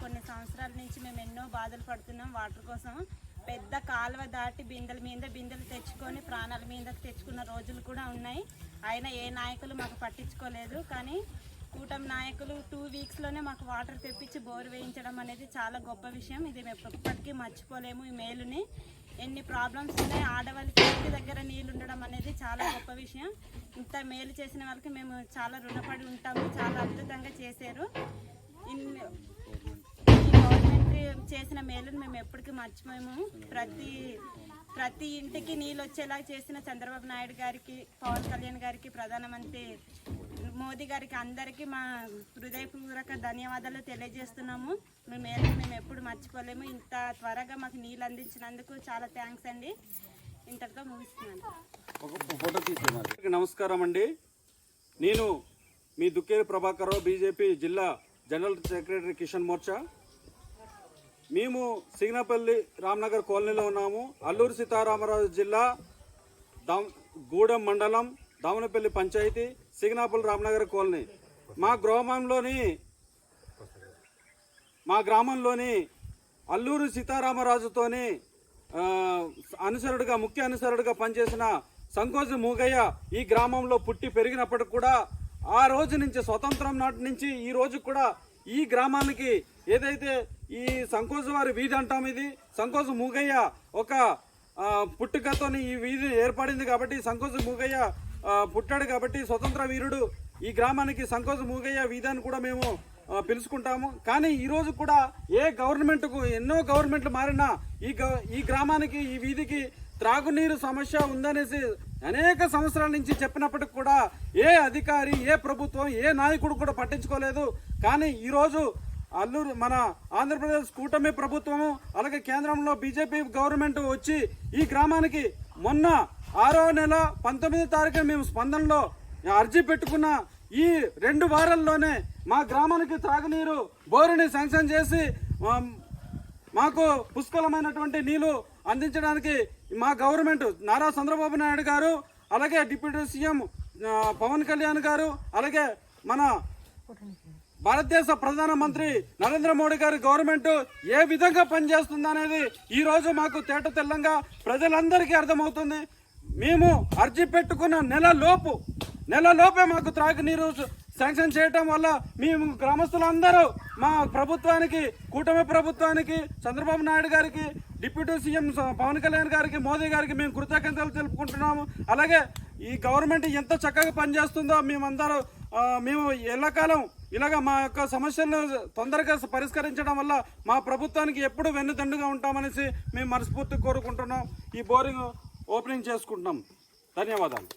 కొన్ని సంవత్సరాల నుంచి మేము ఎన్నో బాధలు పడుతున్నాం వాటర్ కోసం. పెద్ద కాలువ దాటి బిందెలు తెచ్చుకొని ప్రాణాల మీద తెచ్చుకున్న రోజులు కూడా ఉన్నాయి. అయినా ఏ నాయకులు మాకు పట్టించుకోలేదు. కానీ కూటమి నాయకులు 2 వీక్స్లోనే మాకు వాటర్ తెప్పించి బోరు వేయించడం అనేది చాలా గొప్ప విషయం. ఇది మేము ఎప్పటికీ మర్చిపోలేము. ఈ మేలుని ఎన్ని ప్రాబ్లమ్స్ ఉన్నాయి, ఆడవాళ్ళకి ఇంటి దగ్గర నీళ్ళు ఉండడం అనేది చాలా గొప్ప విషయం. ఇంత మేలు చేసిన వాళ్ళకి మేము చాలా రుణపడి ఉంటాము. చాలా అద్భుతంగా చేశారు. ఈ గవర్నమెంట్ చేసిన మేలుని మేము ఎప్పటికీ మర్చిపోయాము. ప్రతి ఇంటికి నీళ్ళు వచ్చేలా చేసిన చంద్రబాబు నాయుడు గారికి, పవన్ కళ్యాణ్ గారికి, ప్రధానమంత్రి మోదీ గారికి అందరికీ మా హృదయపూర్వక ధన్యవాదాలు తెలియజేస్తున్నాము. మేము ఎప్పుడు మర్చిపోలేము. ఇంత త్వరగా మాకు నీళ్ళు అందించినందుకు చాలా థ్యాంక్స్ అండి. ఇంతటితో ముగిస్తున్నాను. నమస్కారం అండి. నేను మీ దుక్కేరి ప్రభాకర్, బీజేపీ జిల్లా జనరల్ సెక్రటరీ కిషన్ మోర్చా. మేము సింగనపల్లి రామ్నగర్ కాలనీలో ఉన్నాము. అల్లూరు సీతారామరాజు జిల్లా గూడెం మండలం దామనపల్లి పంచాయతీ సింగనాపల్లి రామ్నగర్ కాలనీ. మా గ్రామంలోని అల్లూరు సీతారామరాజుతోని ముఖ్య అనుసరుడుగా పనిచేసిన సంకోజు మూగయ్య ఈ గ్రామంలో పుట్టి పెరిగినప్పటికి కూడా ఆ రోజు నుంచి, స్వతంత్రం నాటి నుంచి ఈ రోజు కూడా ఈ గ్రామానికి ఏదైతే ఈ సంకోజు వారి వీధి అంటాం, ఇది సంకోజు మూగయ్య ఒక పుట్టుకతోని ఈ వీధి ఏర్పడింది. కాబట్టి సంకోజు మూగయ్య పుట్టాడు కాబట్టి స్వతంత్ర వీరుడు ఈ గ్రామానికి సంకోజు మూగయ్య వీధి అని కూడా మేము పిలుచుకుంటాము. కానీ ఈరోజు కూడా ఎన్నో గవర్నమెంట్లు మారినా ఈ గ్రామానికి, ఈ వీధికి త్రాగునీరు సమస్య ఉందనేసి అనేక సంవత్సరాల నుంచి చెప్పినప్పటికి కూడా ఏ అధికారి, ఏ ప్రభుత్వం, ఏ నాయకుడు కూడా పట్టించుకోలేదు. కానీ ఈరోజు మన ఆంధ్రప్రదేశ్ కూటమి ప్రభుత్వము, అలాగే కేంద్రంలో బీజేపీ గవర్నమెంట్ వచ్చి ఈ గ్రామానికి మొన్న 6వ నెల 19వ తారీఖున మేము స్పందనలో అర్జీ పెట్టుకున్న ఈ 2 వారాల్లోనే మా గ్రామానికి త్రాగునీరు బోరుని శాంక్షన్ చేసి మాకు పుష్కలమైనటువంటి నీళ్లు అందించడానికి మా గవర్నమెంట్ నారా చంద్రబాబు నాయుడు గారు, అలాగే డిప్యూటీ సీఎం పవన్ కళ్యాణ్ గారు, అలాగే మన భారతదేశ ప్రధానమంత్రి నరేంద్ర మోడీ గారి గవర్నమెంట్ ఏ విధంగా పనిచేస్తుందనేది ఈరోజు మాకు తేట తెల్లంగా ప్రజలందరికీ అర్థమవుతుంది. మేము అర్జీ పెట్టుకున్న నెలలోపే మాకు త్రాగునీరు శాంక్షన్ చేయటం వల్ల మేము గ్రామస్తులందరూ మా ప్రభుత్వానికి, కూటమి ప్రభుత్వానికి, చంద్రబాబు నాయుడు గారికి, డిప్యూటీ సీఎం పవన్ కళ్యాణ్ గారికి, మోదీ గారికి మేము కృతజ్ఞతలు తెలుపుకుంటున్నాము. అలాగే ఈ గవర్నమెంట్ ఎంత చక్కగా పనిచేస్తుందో మేము ఎల్లకాలం ఇలాగ మా యొక్క సమస్యలను తొందరగా పరిష్కరించడం వల్ల మా ప్రభుత్వానికి ఎప్పుడు వెన్నుదండుగా ఉంటామనేసి మేము మనస్ఫూర్తిగా కోరుకుంటున్నాం. ఈ బోరింగ్ ఓపెనింగ్ చేసుకుంటున్నాం. ధన్యవాదాలు.